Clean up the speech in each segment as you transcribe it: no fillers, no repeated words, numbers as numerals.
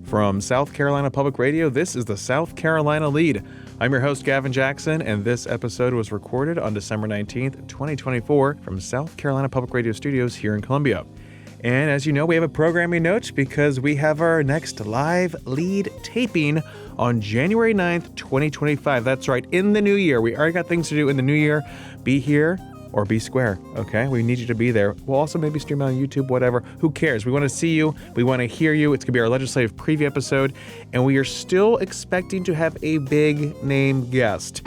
From South Carolina Public Radio, this is the South Carolina Lede. I'm your host, Gavin Jackson, and this episode was recorded on December 19th, 2024 from South Carolina Public Radio Studios here in Columbia. And as you know, we have a programming note because we have our next live lead taping on January 9th, 2025. That's right, in the new year. We already got things to do in the new year. Be here or be square, okay? We need you to be there. We'll also maybe stream on YouTube, whatever. Who cares? We want to see you. We want to hear you. It's going to be our legislative preview episode, and we are still expecting to have a big name guest.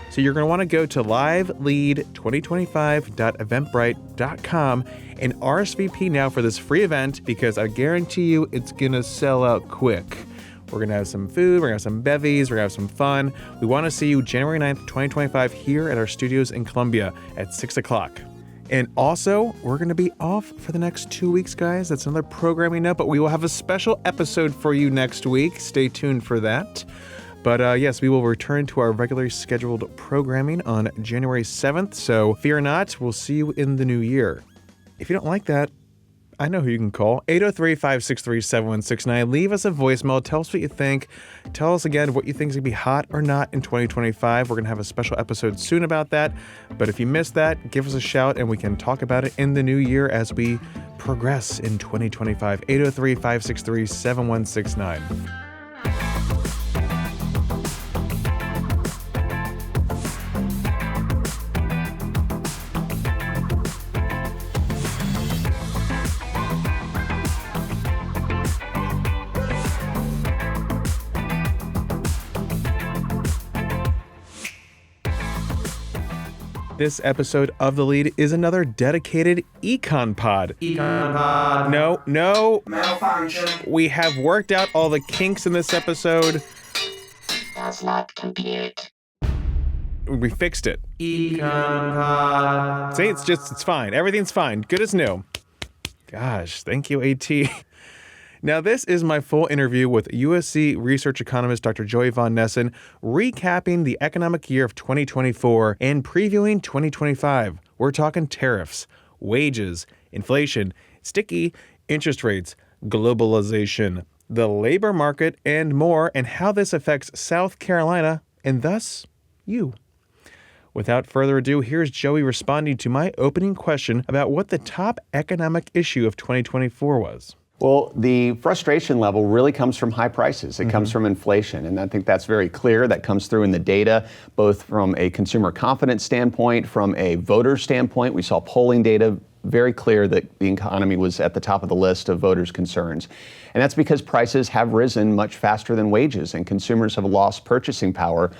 So you're going to want to go to livelead2025.eventbrite.com and RSVP now for this free event because I guarantee you it's going to sell out quick. We're going to have some food, we're going to have some bevies, we're going to have some fun. We want to see you January 9th, 2025 here at our studios in Columbia at 6 o'clock. And also, we're going to be off for the next 2 weeks, guys. That's another programming note, but we will have a special episode for you next week. Stay tuned for that. But yes, we will return to our regularly scheduled programming on January 7th. So fear not, we'll see you in the new year. If you don't like that, I know who you can call. 803-563-7169. Leave us a voicemail. Tell us what you think. Tell us again what you think is going to be hot or not in 2025. We're going to have a special episode soon about that. But if you missed that, give us a shout and we can talk about it in the new year as we progress in 2025. 803-563-7169. This episode of The Lead is another dedicated Econ pod. Econ pod. No. Malfunction. We have worked out all the kinks in this episode. Does not compute. We fixed it. Econ pod. See, it's fine. Everything's fine. Good as new. Gosh, thank you, AT. Now, this is my full interview with USC Research Economist Dr. Joey von Nessen, recapping the economic year of 2024 and previewing 2025. We're talking tariffs, wages, inflation, sticky interest rates, globalization, the labor market, and more, and how this affects South Carolina and thus you. Without further ado, here's Joey responding to my opening question about what the top economic issue of 2024 was. Well, the frustration level really comes from high prices. It comes from inflation, and I think that's very clear. That comes through in the data, both from a consumer confidence standpoint, from a voter standpoint. We saw polling data very clear that the economy was at the top of the list of voters' concerns. And that's because prices have risen much faster than wages, and consumers have lost purchasing power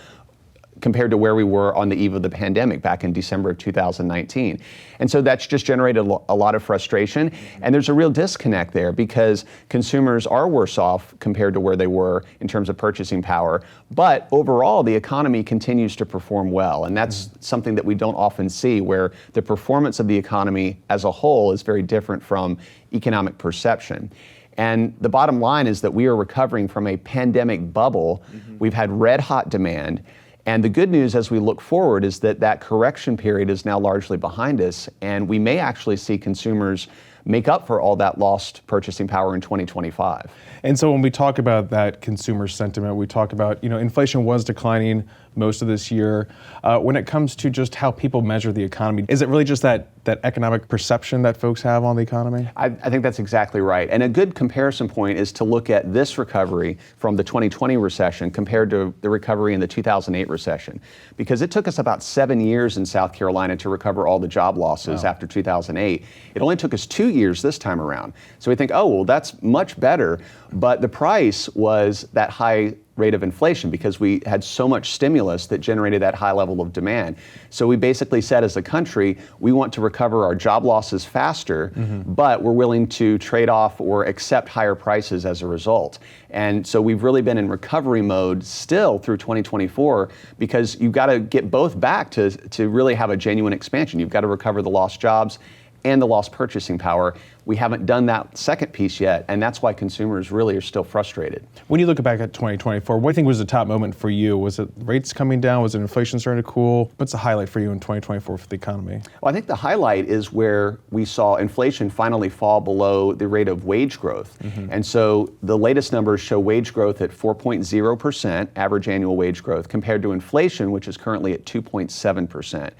compared to where we were on the eve of the pandemic back in December of 2019. And so that's just generated a lot of frustration. And there's a real disconnect there because consumers are worse off compared to where they were in terms of purchasing power. But overall, the economy continues to perform well. And that's something that we don't often see, where the performance of the economy as a whole is very different from economic perception. And the bottom line is that we are recovering from a pandemic bubble. We've had red hot demand. And the good news as we look forward is that that correction period is now largely behind us, and we may actually see consumers make up for all that lost purchasing power in 2025. And so when we talk about that consumer sentiment, we talk about, inflation was declining most of this year. When it comes to just how people measure the economy, is it really just that economic perception that folks have on the economy? I think that's exactly right. And a good comparison point is to look at this recovery from the 2020 recession compared to the recovery in the 2008 recession. Because it took us about 7 years in South Carolina to recover all the job losses after 2008. It only took us 2 years this time around. So we think, oh, well, that's much better. But the price was that high rate of inflation because we had so much stimulus that generated that high level of demand. So we basically said as a country, we want to recover our job losses faster, but we're willing to trade off or accept higher prices as a result. And so we've really been in recovery mode still through 2024 because you've got to get both back to really have a genuine expansion. You've got to recover the lost jobs and the lost purchasing power. We haven't done that second piece yet, and that's why consumers really are still frustrated. When you look back at 2024, what do you think was the top moment for you? Was it rates coming down? Was it inflation starting to cool? What's the highlight for you in 2024 for the economy? Well, I think the highlight is where we saw inflation finally fall below the rate of wage growth. And so the latest numbers show wage growth at 4.0%, average annual wage growth, compared to inflation, which is currently at 2.7%.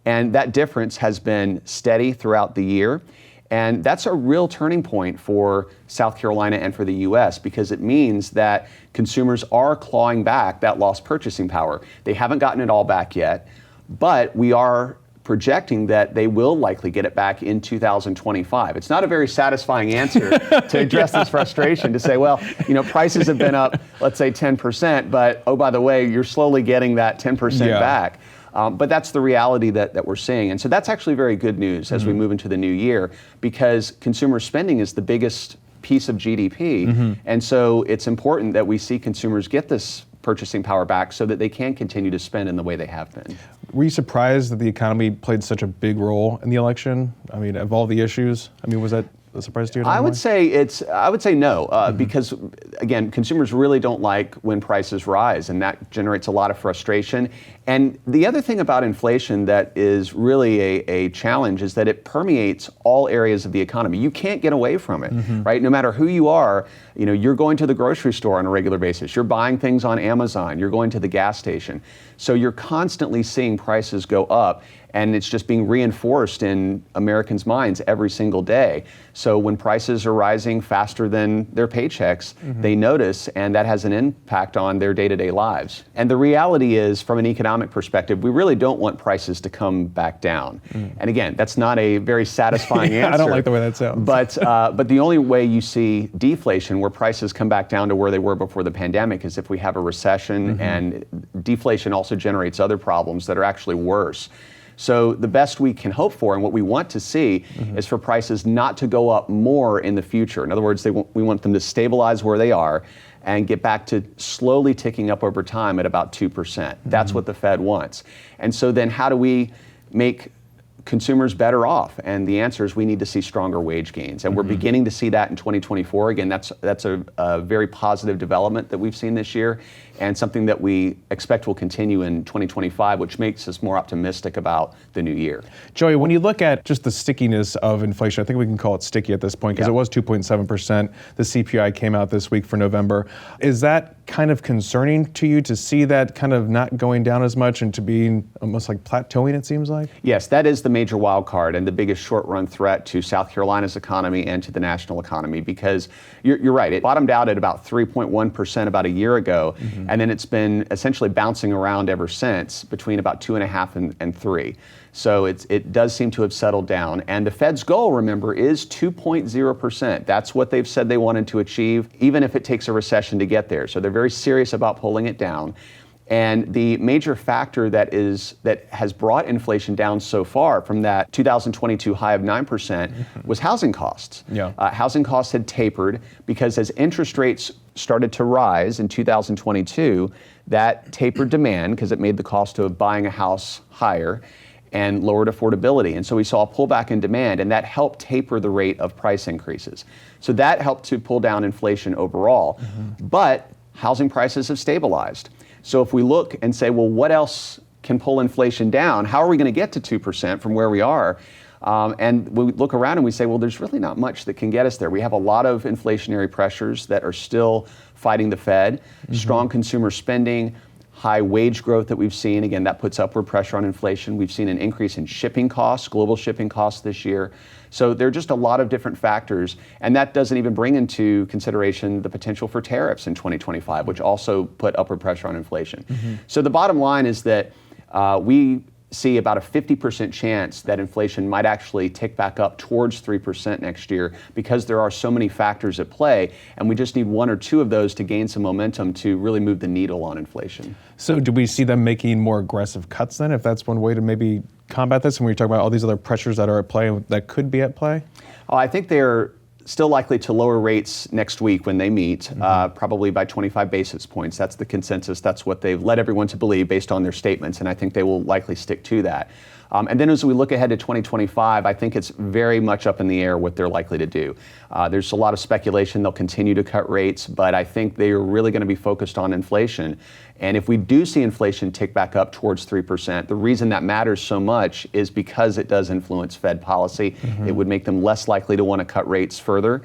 And that difference has been steady throughout the year. And that's a real turning point for South Carolina and for the U.S. because it means that consumers are clawing back that lost purchasing power. They haven't gotten it all back yet, but we are projecting that they will likely get it back in 2025. It's not a very satisfying answer to address this frustration, to say, well, prices have been up, let's say 10%, but oh, by the way, you're slowly getting that 10% back. But that's the reality that we're seeing. And so that's actually very good news as we move into the new year, because consumer spending is the biggest piece of GDP. And so it's important that we see consumers get this purchasing power back so that they can continue to spend in the way they have been. Were you surprised that the economy played such a big role in the election? I mean, of all the issues, was that a surprise to you? I would say no, because again, consumers really don't like when prices rise, and that generates a lot of frustration. And the other thing about inflation that is really a challenge is that it permeates all areas of the economy. You can't get away from it, right? No matter who you are, you're going to the grocery store on a regular basis. You're buying things on Amazon. You're going to the gas station. So you're constantly seeing prices go up. And it's just being reinforced in Americans' minds every single day. So when prices are rising faster than their paychecks, they notice, and that has an impact on their day-to-day lives. And the reality is, from an economic perspective, we really don't want prices to come back down. And again, that's not a very satisfying answer. I don't like the way that sounds. But the only way you see deflation, where prices come back down to where they were before the pandemic, is if we have a recession, and deflation also generates other problems that are actually worse. So the best we can hope for, and what we want to see, is for prices not to go up more in the future. In other words, we want them to stabilize where they are and get back to slowly ticking up over time at about 2%. That's what the Fed wants. And so then how do we make consumers better off? And the answer is we need to see stronger wage gains. And we're beginning to see that in 2024. Again, that's a very positive development that we've seen this year, and something that we expect will continue in 2025, which makes us more optimistic about the new year. Joey, when you look at just the stickiness of inflation, I think we can call it sticky at this point, because it was 2.7%. The CPI came out this week for November. Is that kind of concerning to you, to see that kind of not going down as much and to being almost like plateauing, it seems like? Yes, that is the major wild card and the biggest short-run threat to South Carolina's economy and to the national economy, because you're right, it bottomed out at about 3.1% about a year ago, and then it's been essentially bouncing around ever since between about 2.5% and 3%. So it does seem to have settled down. And the Fed's goal, remember, is 2.0%. That's what they've said they wanted to achieve, even if it takes a recession to get there. So they're very serious about pulling it down. And the major factor that has brought inflation down so far from that 2022 high of 9% was housing costs. Housing costs had tapered because as interest rates started to rise in 2022, that tapered demand because it made the cost of buying a house higher and lowered affordability. And so we saw a pullback in demand, and that helped taper the rate of price increases. So that helped to pull down inflation overall. But housing prices have stabilized. So if we look and say, well, what else can pull inflation down? How are we going to get to 2% from where we are? And we look around and we say, well, there's really not much that can get us there. We have a lot of inflationary pressures that are still fighting the Fed, strong consumer spending, high wage growth that we've seen. Again, that puts upward pressure on inflation. We've seen an increase in shipping costs, global shipping costs this year. So there are just a lot of different factors, and that doesn't even bring into consideration the potential for tariffs in 2025, which also put upward pressure on inflation. So the bottom line is that we see about a 50% chance that inflation might actually tick back up towards 3% next year, because there are so many factors at play, and we just need one or two of those to gain some momentum to really move the needle on inflation. So do we see them making more aggressive cuts then, if that's one way to maybe combat this, when we talk about all these other pressures that are at play, that could be at play? I think they're still likely to lower rates next week when they meet, probably by 25 basis points. That's the consensus. That's what they've led everyone to believe based on their statements, and I think they will likely stick to that. And then as we look ahead to 2025, I think it's very much up in the air what they're likely to do. There's a lot of speculation they'll continue to cut rates, but I think they are really going to be focused on inflation. And if we do see inflation tick back up towards 3%, the reason that matters so much is because it does influence Fed policy. It would make them less likely to want to cut rates further.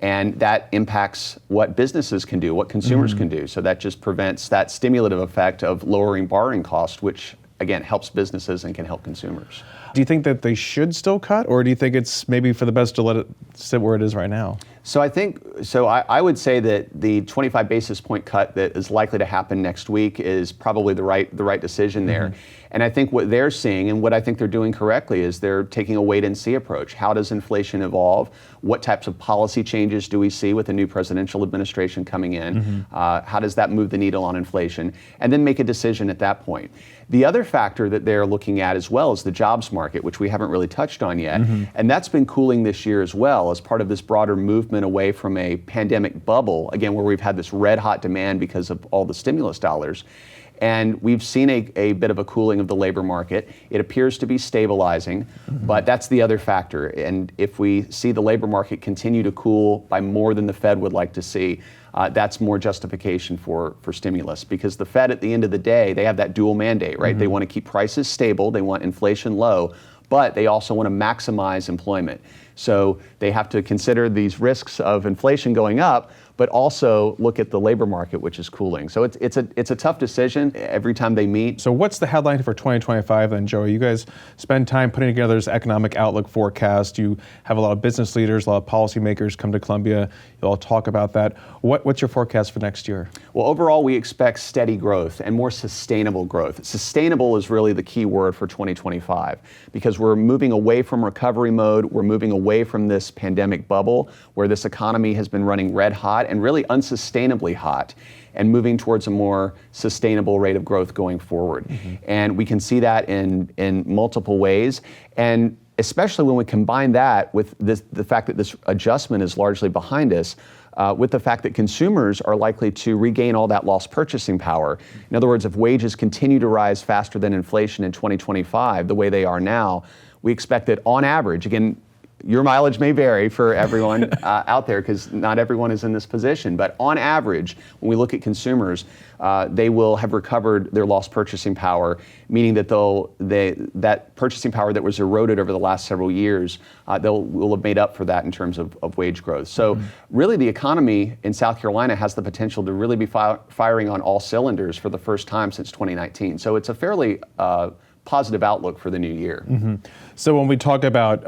And that impacts what businesses can do, what consumers can do. So that just prevents that stimulative effect of lowering borrowing costs, which again helps businesses and can help consumers. Do you think that they should still cut, or do you think it's maybe for the best to let it sit where it is right now? So I would say that the 25 basis point cut that is likely to happen next week is probably the right decision there. And I think what they're seeing and what I think they're doing correctly is they're taking a wait and see approach. How does inflation evolve? What types of policy changes do we see with the new presidential administration coming in? How does that move the needle on inflation? And then make a decision at that point. The other factor that they're looking at as well is the jobs market, which we haven't really touched on yet. And that's been cooling this year as well as part of this broader movement away from a pandemic bubble, again, where we've had this red hot demand because of all the stimulus dollars. And we've seen a bit of a cooling of the labor market. It appears to be stabilizing, but that's the other factor. And if we see the labor market continue to cool by more than the Fed would like to see, that's more justification for stimulus, because the Fed at the end of the day, they have that dual mandate, right? They want to keep prices stable, they want inflation low, but they also want to maximize employment. So they have to consider these risks of inflation going up, but also look at the labor market, which is cooling. So it's a tough decision every time they meet. So what's the headline for 2025 then, Joey? You guys spend time putting together this economic outlook forecast. You have a lot of business leaders, a lot of policymakers come to Columbia. You'll all talk about that. What's your forecast for next year? Well, overall, we expect steady growth and more sustainable growth. Sustainable is really the key word for 2025, because we're moving away from recovery mode. We're moving away from this pandemic bubble where this economy has been running red hot and really unsustainably hot, and moving towards a more sustainable rate of growth going forward. And we can see that in multiple ways. And especially when we combine that with the fact that this adjustment is largely behind us, with the fact that consumers are likely to regain all that lost purchasing power. In other words, if wages continue to rise faster than inflation in 2025, the way they are now, we expect that on average, again, your mileage may vary for everyone out there because not everyone is in this position, but on average, when we look at consumers, they will have recovered their lost purchasing power, meaning that that purchasing power that was eroded over the last several years, will have made up for that in terms of wage growth. So really the economy in South Carolina has the potential to really be firing on all cylinders for the first time since 2019. So it's a fairly positive outlook for the new year. So when we talk about,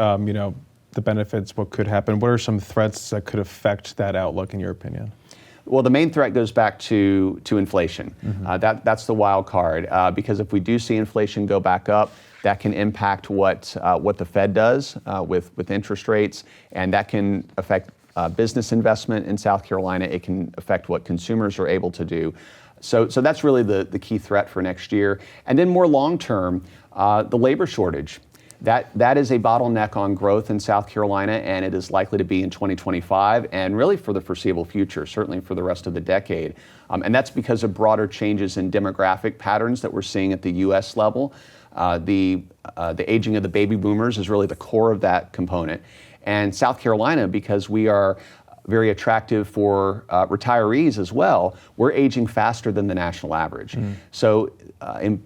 the benefits, what could happen, what are some threats that could affect that outlook in your opinion? Well, the main threat goes back to inflation. That's the wild card, because if we do see inflation go back up, that can impact what the Fed does with interest rates, and that can affect business investment in South Carolina. It can affect what consumers are able to do. So that's really the key threat for next year. And then more long term, the labor shortage. That is a bottleneck on growth in South Carolina, and it is likely to be in 2025 and really for the foreseeable future, certainly for the rest of the decade. And that's because of broader changes in demographic patterns that we're seeing at the U.S. level. The aging of the baby boomers is really the core of that component. And South Carolina, because we are very attractive for retirees as well, we're aging faster than the national average. So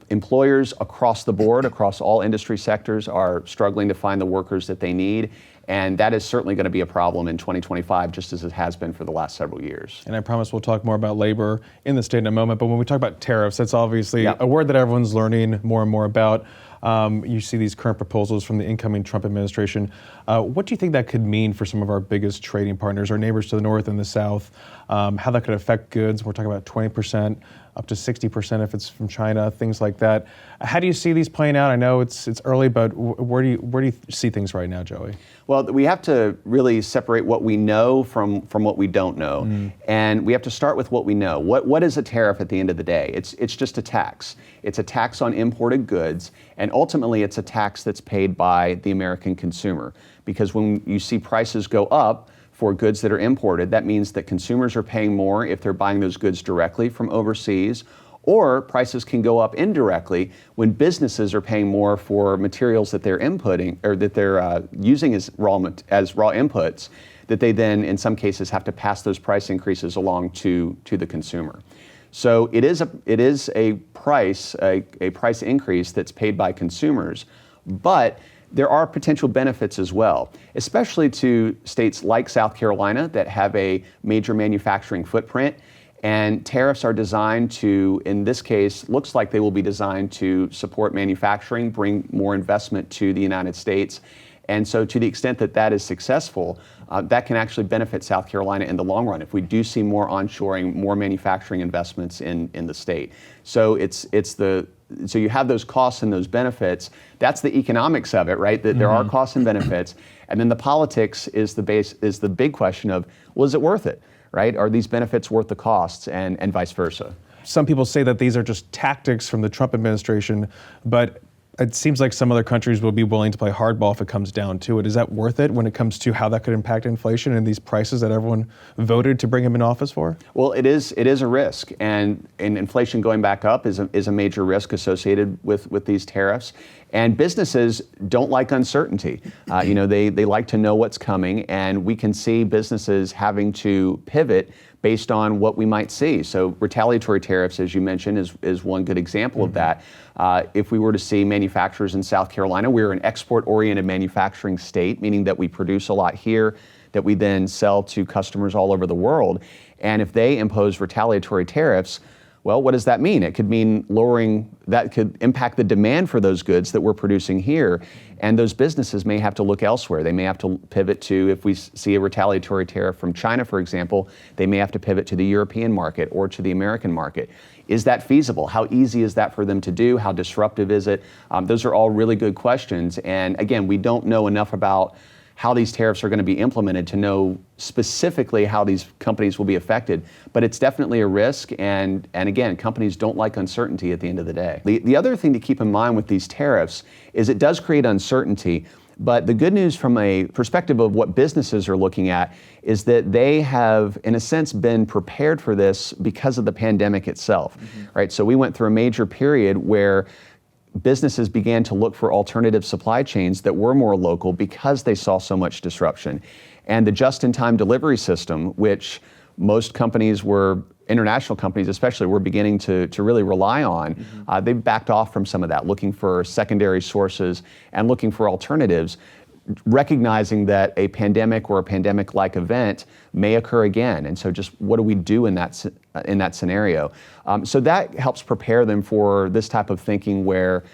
employers across the board, across all industry sectors, are struggling to find the workers that they need. And that is certainly going to be a problem in 2025, just as it has been for the last several years. And I promise we'll talk more about labor in the state in a moment. But when we talk about tariffs, that's obviously a word that everyone's learning more and more about. You see these current proposals from the incoming Trump administration. What do you think that could mean for some of our biggest trading partners, our neighbors to the north and the south? How that could affect goods? We're talking about 20%, up to 60% if it's from China, things like that. How do you see these playing out? I know it's early, but where do you see things right now, Joey? Well, we have to really separate what we know from what we don't know. And we have to start with what we know. What is a tariff at the end of the day? It's just a tax. It's a tax on imported goods, and ultimately it's a tax that's paid by the American consumer. Because when you see prices go up for goods that are imported, that means that consumers are paying more if they're buying those goods directly from overseas, Or prices can go up indirectly when businesses are paying more for materials that they're inputting or that they're using as raw inputs, that they then in some cases have to pass those price increases along to the consumer. So it is a price increase that's paid by consumers, but there are potential benefits as well, especially to states like South Carolina that have a major manufacturing footprint. And tariffs are designed to, in this case, looks like they will be designed to support manufacturing, bring more investment to the United States. And so to the extent that that is successful, that can actually benefit South Carolina in the long run if we do see more onshoring, more manufacturing investments in the state. So so you have those costs and those benefits. That's the economics of it, right? That there are costs and benefits. And then the politics is the big question of, well, is it worth it? Right? Are these benefits worth the costs, and vice versa? Some people say that these are just tactics from the Trump administration, but it seems like some other countries will be willing to play hardball if it comes down to it. Is that worth it when it comes to how that could impact inflation and these prices that everyone voted to bring him in office for? Well, it is a risk, and inflation going back up is a major risk associated with these tariffs. And businesses don't like uncertainty. They like to know what's coming, and we can see businesses having to pivot based on what we might see. So retaliatory tariffs, as you mentioned, is one good example of that. If we were to see manufacturers in South Carolina, we're an export-oriented manufacturing state, meaning that we produce a lot here that we then sell to customers all over the world. And if they impose retaliatory tariffs, well, what does that mean? It could mean that could impact the demand for those goods that we're producing here. And those businesses may have to look elsewhere. They may have to pivot to, if we see a retaliatory tariff from China, for example, they may have to pivot to the European market or to the American market. Is that feasible? How easy is that for them to do? How disruptive is it? Those are all really good questions. And again, we don't know enough about how these tariffs are going to be implemented to know specifically how these companies will be affected. But it's definitely a risk, and again, companies don't like uncertainty at the end of the day. The other thing to keep in mind with these tariffs is it does create uncertainty, but the good news from a perspective of what businesses are looking at is that they have, in a sense, been prepared for this because of the pandemic itself, right? So we went through a major period where businesses began to look for alternative supply chains that were more local because they saw so much disruption. And the just-in-time delivery system, which most companies international companies especially, were beginning to really rely on, they've backed off from some of that, looking for secondary sources and looking for alternatives, recognizing that a pandemic or a pandemic-like event may occur again. And so just what do we do in that scenario? So that helps prepare them for this type of thinking where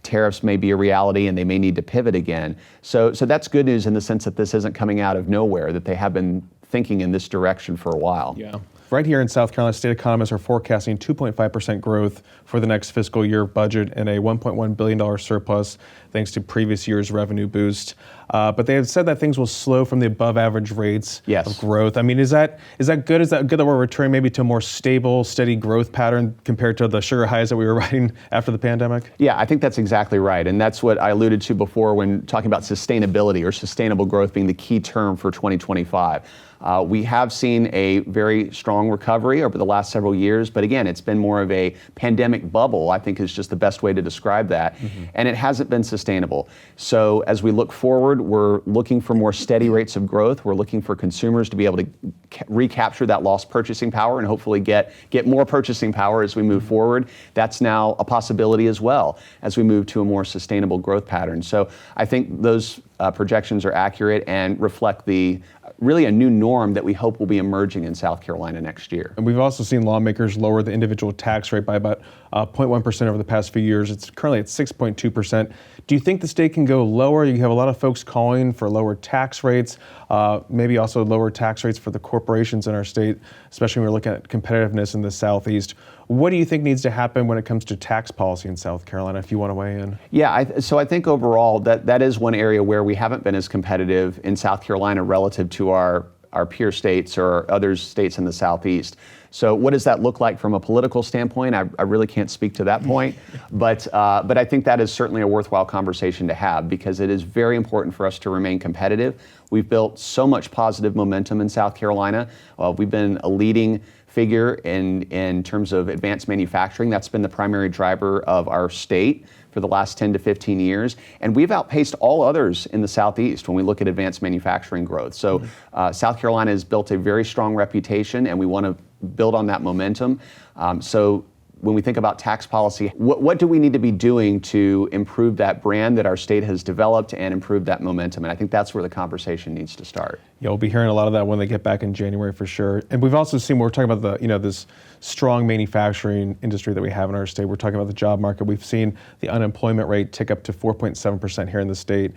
tariffs may be a reality and they may need to pivot again. So that's good news in the sense that this isn't coming out of nowhere, that they have been thinking in this direction for a while. Yeah. Right here in South Carolina, state economists are forecasting 2.5% growth for the next fiscal year budget and a $1.1 billion surplus thanks to previous year's revenue boost. But they have said that things will slow from the above average rates of growth. I mean, is that good? Is that good that we're returning maybe to a more stable, steady growth pattern compared to the sugar highs that we were riding after the pandemic? Yeah, I think that's exactly right. And that's what I alluded to before when talking about sustainability or sustainable growth being the key term for 2025. We have seen a very strong recovery over the last several years, but again, it's been more of a pandemic bubble, I think is just the best way to describe that. And it hasn't been sustainable. So as we look forward, we're looking for more steady rates of growth. We're looking for consumers to be able to recapture that lost purchasing power and hopefully get more purchasing power as we move forward. That's now a possibility as well as we move to a more sustainable growth pattern. So I think those projections are accurate and reflect really a new norm that we hope will be emerging in South Carolina next year. And we've also seen lawmakers lower the individual tax rate by about 0.1% over the past few years. It's currently at 6.2%. Do you think the state can go lower? You have a lot of folks calling for lower tax rates, maybe also lower tax rates for the corporations in our state, especially when we're looking at competitiveness in the Southeast. What do you think needs to happen when it comes to tax policy in South Carolina, if you want to weigh in? Yeah, so I think overall that is one area where we haven't been as competitive in South Carolina relative to our peer states or other states in the Southeast. So what does that look like from a political standpoint? I really can't speak to that point, but I think that is certainly a worthwhile conversation to have because it is very important for us to remain competitive. We've built so much positive momentum in South Carolina. We've been a leading figure in terms of advanced manufacturing. That's been the primary driver of our state for the last 10 to 15 years. And we've outpaced all others in the Southeast when we look at advanced manufacturing growth. So South Carolina has built a very strong reputation, and we want to build on that momentum. So when we think about tax policy, what do we need to be doing to improve that brand that our state has developed and improve that momentum? And I think that's where the conversation needs to start. Yeah, we'll be hearing a lot of that when they get back in January for sure. And we've also seen, we're talking about this strong manufacturing industry that we have in our state. We're talking about the job market. We've seen the unemployment rate tick up to 4.7% here in the state.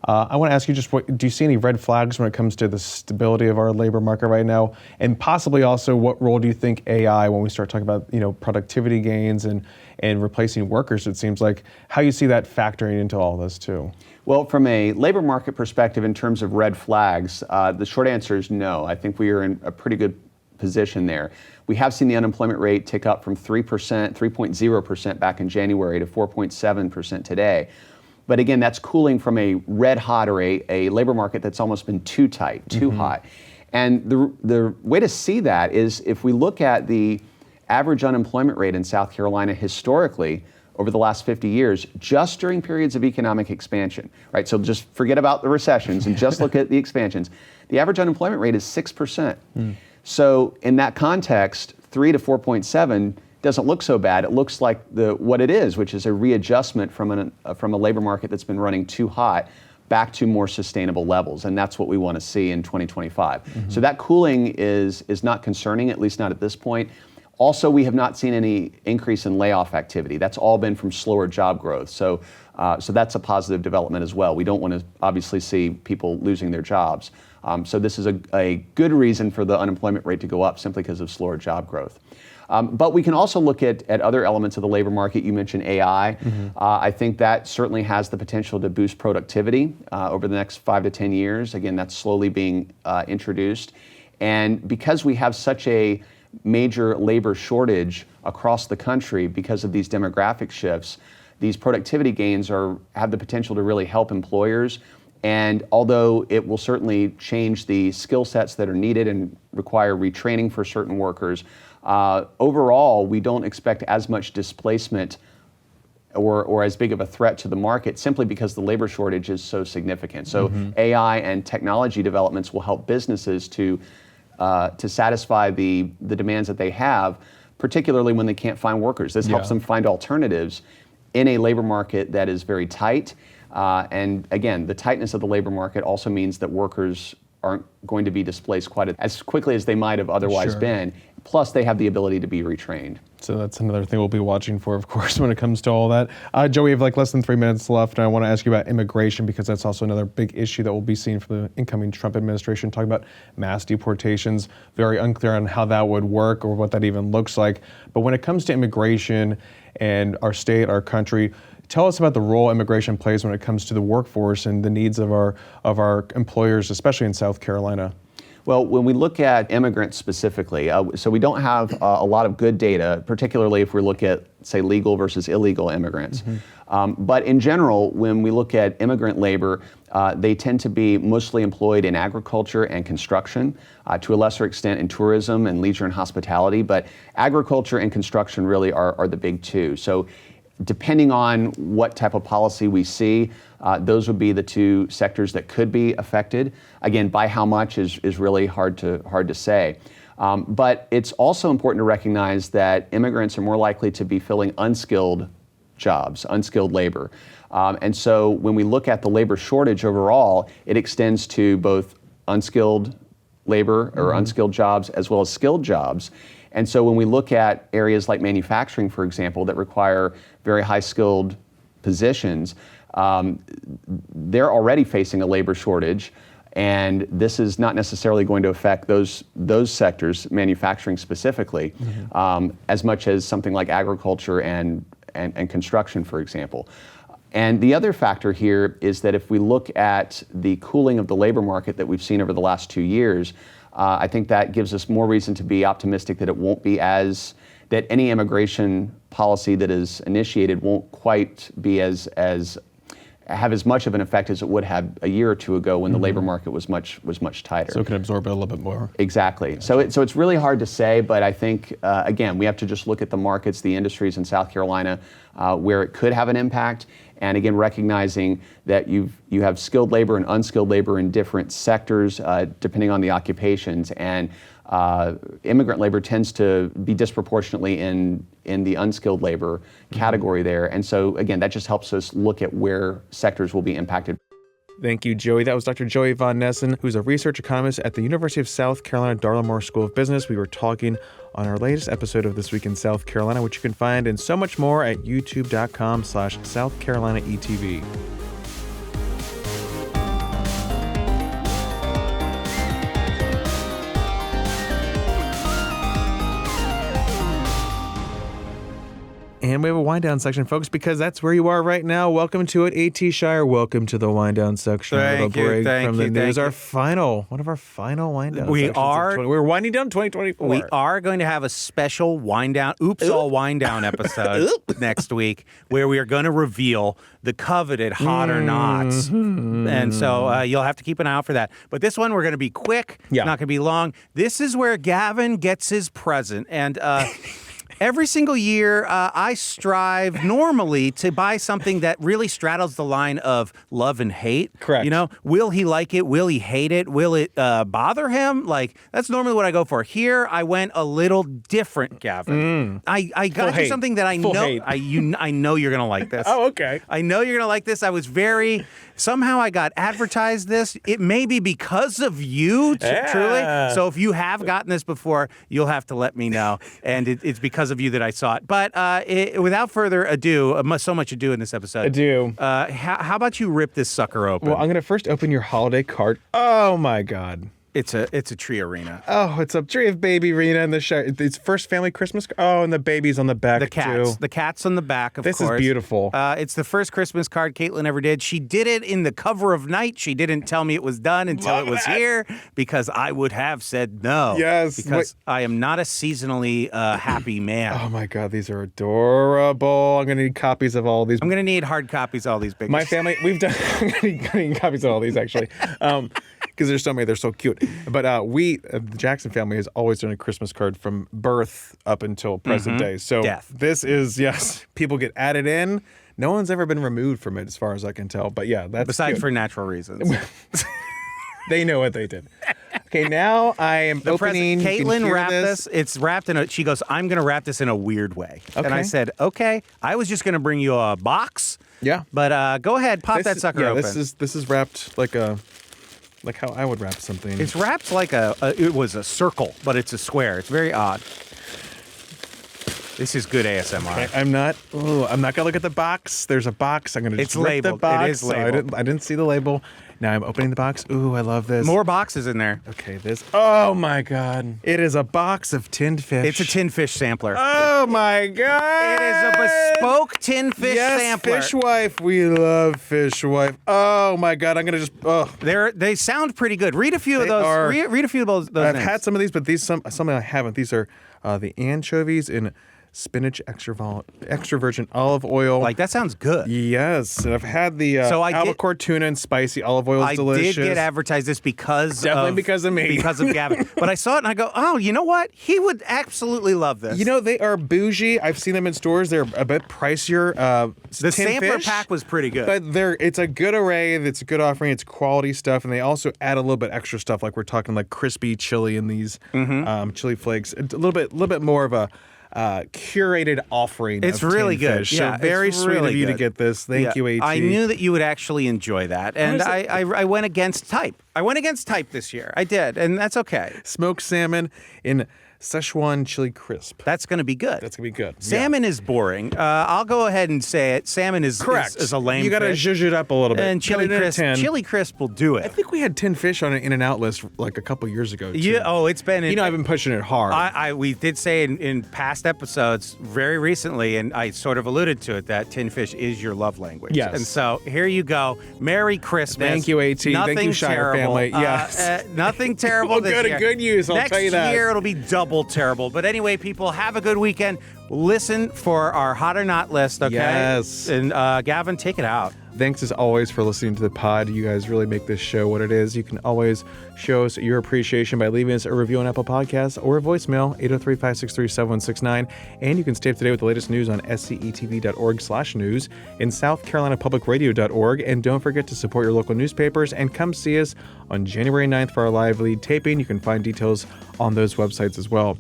I want to ask you do you see any red flags when it comes to the stability of our labor market right now? And possibly also, what role do you think AI, when we start talking about, productivity gains and replacing workers, it seems like, how you see that factoring into all this too? Well, from a labor market perspective, in terms of red flags, the short answer is no. I think we are in a pretty good position there. We have seen the unemployment rate tick up from 3.0% back in January to 4.7% today. But again, that's cooling from a red hot or a labor market that's almost been too tight, too hot. And the way to see that is if we look at the average unemployment rate in South Carolina historically over the last 50 years, just during periods of economic expansion, right? So just forget about the recessions and just look at the expansions. The average unemployment rate is 6%. So in that context, 3 to 4.7 doesn't look so bad. It looks like what it is, which is a readjustment from a labor market that's been running too hot back to more sustainable levels, and that's what we want to see in 2025. So that cooling is not concerning, at least not at this point. Also, we have not seen any increase in layoff activity. That's all been from slower job growth. So that's a positive development as well. We don't want to obviously see people losing their jobs. So this is a good reason for the unemployment rate to go up simply because of slower job growth. But we can also look at other elements of the labor market. You mentioned AI. I think that certainly has the potential to boost productivity over the next 5 to 10 years. Again, that's slowly being introduced. And because we have such a major labor shortage across the country because of these demographic shifts, these productivity gains have the potential to really help employers. And although it will certainly change the skill sets that are needed and require retraining for certain workers, overall, we don't expect as much displacement or as big of a threat to the market simply because the labor shortage is so significant. So AI and technology developments will help businesses to satisfy the demands that they have, particularly when they can't find workers. This helps them find alternatives in a labor market that is very tight. And again, the tightness of the labor market also means that workers aren't going to be displaced quite as quickly as they might have otherwise been. Plus, they have the ability to be retrained. So that's another thing we'll be watching for, of course, when it comes to all that. Joe, we have less than 3 minutes left, and I want to ask you about immigration because that's also another big issue that we'll be seeing from the incoming Trump administration, talking about mass deportations. Very unclear on how that would work or what that even looks like. But when it comes to immigration and our state, our country, tell us about the role immigration plays when it comes to the workforce and the needs of our employers, especially in South Carolina. Well, when we look at immigrants specifically, so we don't have a lot of good data, particularly if we look at, say, legal versus illegal immigrants. But in general, when we look at immigrant labor, they tend to be mostly employed in agriculture and construction, to a lesser extent in tourism and leisure and hospitality. But agriculture and construction really are the big two. So depending on what type of policy we see, those would be the two sectors that could be affected. Again, by how much is really hard to say. But it's also important to recognize that immigrants are more likely to be filling unskilled jobs, unskilled labor. And so when we look at the labor shortage overall, it extends to both unskilled labor or unskilled jobs as well as skilled jobs. And so when we look at areas like manufacturing, for example, that require very high skilled positions, they're already facing a labor shortage. And this is not necessarily going to affect those sectors, manufacturing specifically, as much as something like agriculture and construction, for example. And the other factor here is that if we look at the cooling of the labor market that we've seen over the last 2 years, I think that gives us more reason to be optimistic that it won't be that any immigration policy that is initiated won't quite be as have as much of an effect as it would have a year or two ago when the labor market was much tighter. So it can absorb it a little bit more. Exactly. So it's really hard to say, but I think, again, we have to just look at the markets, the industries in South Carolina where it could have an impact. And again, recognizing that you have skilled labor and unskilled labor in different sectors, depending on the occupations. And immigrant labor tends to be disproportionately in the unskilled labor category there. And so, again, that just helps us look at where sectors will be impacted. Thank you, Joey. That was Dr. Joey von Nessen, who's a research economist at the University of South Carolina Darla-Moore School of Business. We were talking on our latest episode of This Week in South Carolina, which you can find and so much more at youtube.com/South Carolina ETV. And we have a wind down section, folks, because that's where you are right now. Welcome to it, A.T. Shire. Welcome to the wind down section. Thank you, From the news. you. One of our final wind down We sections. are- We're winding down 2024. We are going to have a special wind down, all wind down episode next week where we are going to reveal the coveted hot or nots. And so you'll have to keep an eye out for that. But this one, we're going to be quick. Yeah. It's not going to be long. This is where Gavin gets his present. And every single year, I strive normally to buy something that really straddles the line of love and hate. Correct. You know, will he like it? Will he hate it? Will it bother him? Like, that's normally what I go for. Here, I went a little different, Gavin. I got you hate. something that I Full know hate. I know you're gonna like this. Oh, okay. I know you're gonna like this. I was very somehow I got advertised this. It may be because of you, truly. So if you have gotten this before, you'll have to let me know. And it's because of you that I saw it. But without further ado, so much ado in this episode. Ado. How about you rip this sucker open? Well, I'm going to first open your holiday card. Oh, my God. It's a tree arena. Oh, it's a tree of baby Rena in the Shire. It's first family Christmas. Oh, and the baby's on the back, The cats. too. The cat's on the back, of course. This is beautiful. It's the first Christmas card Caitlin ever did. She did it in the cover of Night. She didn't tell me it was done until it was here because I would have said no. Yes. Because I am not a seasonally happy man. Oh, my God. These are adorable. I'm going to need copies of all these. I'm going to need hard copies of all these big My family, we've done I'm gonna need copies of all these, actually. Because there's so many, they're so cute. But the Jackson family has always done a Christmas card from birth up until present day. So Death. This is, yes, people get added in. No one's ever been removed from it, as far as I can tell. But yeah, that's Besides cute. for natural reasons. They know what they did. Okay, now I am opening. Caitlin wrapped this. It's wrapped in she goes, I'm going to wrap this in a weird way. And I Okay. said, okay. I was just going to bring you a box. Yeah. But go ahead, pop that sucker open. This is wrapped like how I would wrap something. It's wrapped like it was a circle, but it's a square. It's very odd. This is good ASMR. Okay, I'm not gonna look at the box. There's a box. I'm gonna just It's rip labeled. the box. It is So labeled. I didn't see the label. Now I'm opening the box. Ooh, I love this. More boxes in there. Okay, this. Oh my God! It is a box of tinned fish. It's a tin fish sampler. Oh my God! It is a bespoke tin fish yes, sampler. Fishwife. We love Fishwife. Oh my God! I'm gonna just. Oh. They sound pretty good. Read a few of They those. are- Read a few of those. I've names. had some of these, but these some I haven't. These are the anchovies in spinach extra virgin olive oil. Like that sounds good. Yes, and I've had the So I did- albacore tuna and spicy olive oil. I Delicious. did get advertised this because Definitely because of me. because of Gavin. But I saw it and I go, oh, you know what? He would absolutely love this. You know, they are bougie. I've seen them in stores. They're a bit pricier. the tin sampler fish, pack was pretty good. But it's a good array. It's a good offering. It's quality stuff, and they also add a little bit extra stuff. Like we're talking like crispy chili in these chili flakes. A little bit more of a curated offering. It's of really tinned good. fish. Yeah, so very it's sweet really of you to good. get this. Thank you, AT. I knew that you would actually enjoy that, and What is it? I went against type. I went against type this year. I did, and that's okay. Smoked salmon in Szechuan chili crisp. That's going to be good. That's gonna be good. Salmon is boring. I'll go ahead and say it. Salmon is Correct. Is a lame. You got to fish. zhuzh it up a little bit. And chili Put it in a crisp. tin. Chili crisp will do I it. think we had tin fish on an In-N-Out list like a couple years ago. Too. Yeah. Oh, it's been. You know, I've been pushing it hard. We did say in past episodes very recently, and I sort of alluded to it, that tin fish is your love language. Yes. And so here you go. Merry Christmas. Thank you, AT. Thank Nothing you, Shire terrible. family. Yes. Nothing terrible Well, this good year. and good use, I'll Next tell you that. year it'll be double terrible. But anyway, people, have a good weekend. Listen for our hot or not list, okay? Yes. And Gavin, take it out. Thanks as always for listening to the pod. You guys really make this show what it is. You can always show us your appreciation by leaving us a review on Apple Podcasts or a voicemail, 803-563-7169. And you can stay up to date with the latest news on scetv.org/news and southcarolinapublicradio.org. And don't forget to support your local newspapers and come see us on January 9th for our live lead taping. You can find details on those websites as well.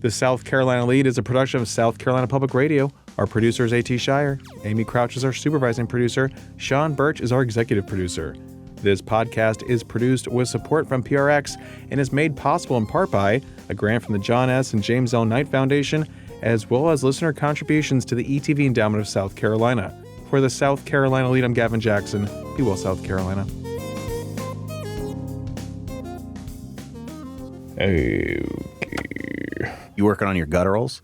The South Carolina Lead is a production of South Carolina Public Radio. Our producer is A.T. Shire. Amy Crouch is our supervising producer. Sean Birch is our executive producer. This podcast is produced with support from PRX and is made possible in part by a grant from the John S. and James L. Knight Foundation, as well as listener contributions to the ETV Endowment of South Carolina. For the South Carolina Lead, I'm Gavin Jackson. Be well, South Carolina. Okay. You working on your gutturals?